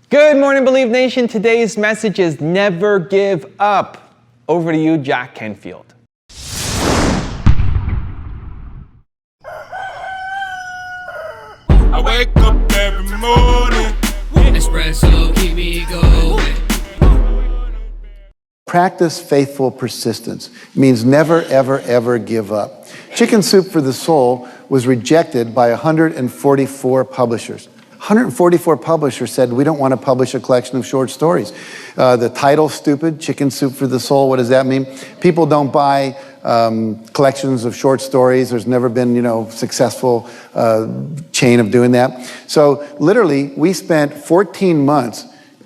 Good morning, Believe Nation. Today's message is never give up. Over to you, Jack Canfield. I wake up every morning. Espresso, keep me going. Practice faithful persistence. It means never, ever, ever give up. Chicken Soup for the Soul was rejected by 144 publishers. 144 publishers said, we don't want to publish a collection of short stories. The title's stupid, Chicken Soup for the Soul. What does that mean? People don't buy collections of short stories. There's never been, successful chain of doing that. So literally, we spent 14 months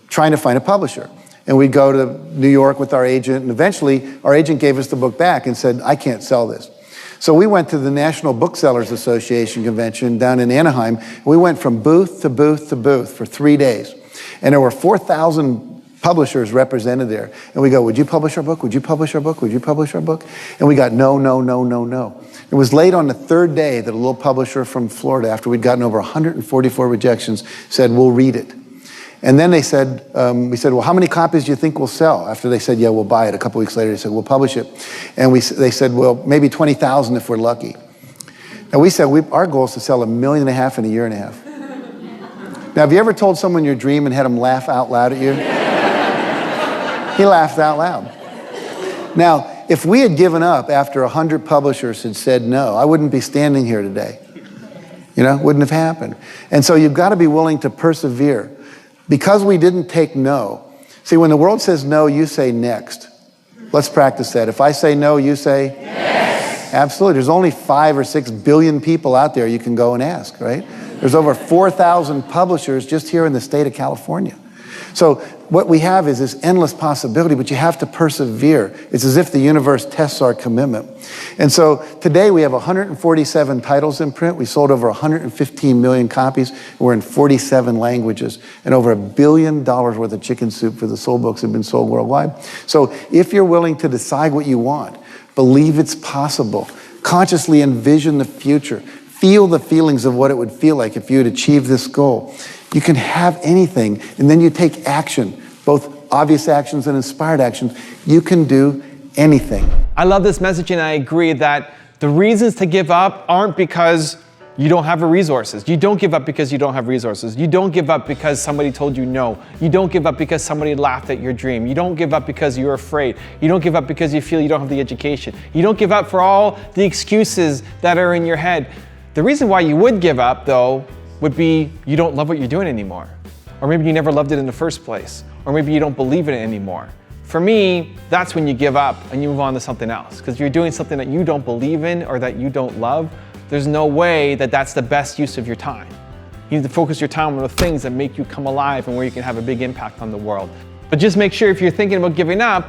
trying to find a publisher. And we'd go to New York with our agent, and eventually our agent gave us the book back and said, I can't sell this. So we went to the National Booksellers Association convention down in Anaheim. We went from booth to booth to booth for 3 days. And there were 4,000 publishers represented there. And we go, would you publish our book? Would you publish our book? Would you publish our book? And we got no, no, no, no, no. It was late on the third day that a little publisher from Florida, after we'd gotten over 144 rejections, said, we'll read it. And then they said, we said, well, how many copies do you think we'll sell? After they said, yeah, we'll buy it. A couple weeks later, they said, we'll publish it. And they said, well, maybe 20,000 if we're lucky. And we said, our goal is to sell 1.5 million in a year and a half. Now, have you ever told someone your dream and had them laugh out loud at you? He laughed out loud. Now, if we had given up after 100 publishers had said no, I wouldn't be standing here today. Wouldn't have happened. And so you've got to be willing to persevere. Because we didn't take no. See, when the world says no, you say next. Let's practice that. If I say no, you say? Yes. Absolutely. There's only 5 or 6 billion people out there you can go and ask, right? There's over 4,000 publishers just here in the state of California. So what we have is this endless possibility, but you have to persevere. It's as if the universe tests our commitment. And so today we have 147 titles in print. We sold over 115 million copies. We're in 47 languages. And over $1 billion worth of Chicken Soup for the Soul books have been sold worldwide. So if you're willing to decide what you want, believe it's possible, consciously envision the future, feel the feelings of what it would feel like if you had achieved this goal, you can have anything, and then you take action, both obvious actions and inspired actions. You can do anything. I love this message, and I agree that the reasons to give up aren't because you don't have the resources. You don't give up because you don't have resources. You don't give up because somebody told you no. You don't give up because somebody laughed at your dream. You don't give up because you're afraid. You don't give up because you feel you don't have the education. You don't give up for all the excuses that are in your head. The reason why you would give up, though, would be you don't love what you're doing anymore. Or maybe you never loved it in the first place. Or maybe you don't believe in it anymore. For me, that's when you give up and you move on to something else. Because you're doing something that you don't believe in or that you don't love. There's no way that that's the best use of your time. You need to focus your time on the things that make you come alive and where you can have a big impact on the world. But just make sure if you're thinking about giving up,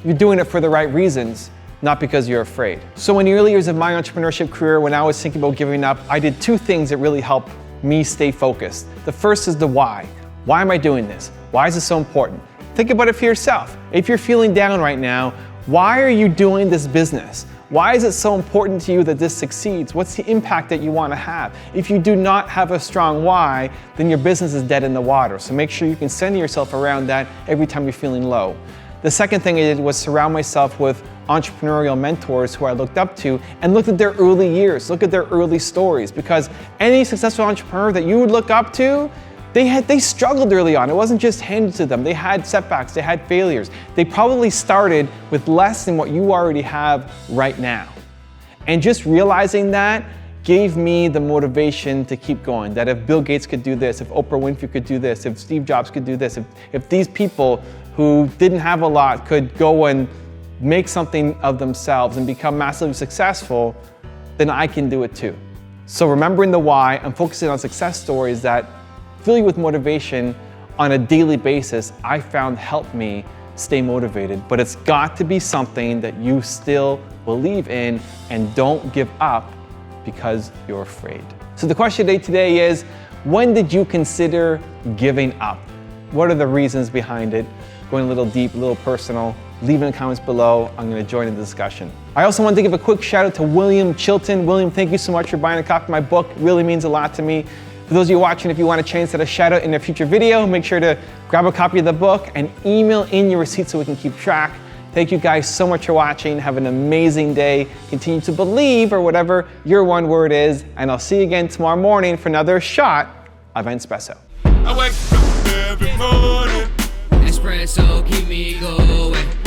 you're doing it for the right reasons, not because you're afraid. So in the early years of my entrepreneurship career, when I was thinking about giving up, I did 2 things that really helped me stay focused. The first is the why. Why am I doing this? Why is it so important? Think about it for yourself. If you're feeling down right now, why are you doing this business? Why is it so important to you that this succeeds? What's the impact that you want to have? If you do not have a strong why, then your business is dead in the water. So make sure you can center yourself around that every time you're feeling low. The second thing I did was surround myself with entrepreneurial mentors who I looked up to and looked at their early years, look at their early stories, because any successful entrepreneur that you would look up to, they struggled early on. It wasn't just handed to them. They had setbacks, they had failures. They probably started with less than what you already have right now. And just realizing that gave me the motivation to keep going, that if Bill Gates could do this, if Oprah Winfrey could do this, if Steve Jobs could do this, if these people who didn't have a lot could go and make something of themselves and become massively successful, then I can do it too. So remembering the why and focusing on success stories that fill you with motivation on a daily basis, I found helped me stay motivated. But it's got to be something that you still believe in and don't give up because you're afraid. So the question today is, when did you consider giving up? What are the reasons behind it? Going a little deep, a little personal. Leave in the comments below. I'm going to join in the discussion. I also want to give a quick shout out to William Chilton. William, thank you so much for buying a copy of my book. It really means a lot to me. For those of you watching, if you want a chance at a shout out in a future video, make sure to grab a copy of the book and email in your receipts so we can keep track. Thank you guys so much for watching. Have an amazing day. Continue to believe, or whatever your one word is, and I'll see you again tomorrow morning for another shot of espresso. I wake up every morning. Espresso, keep me going.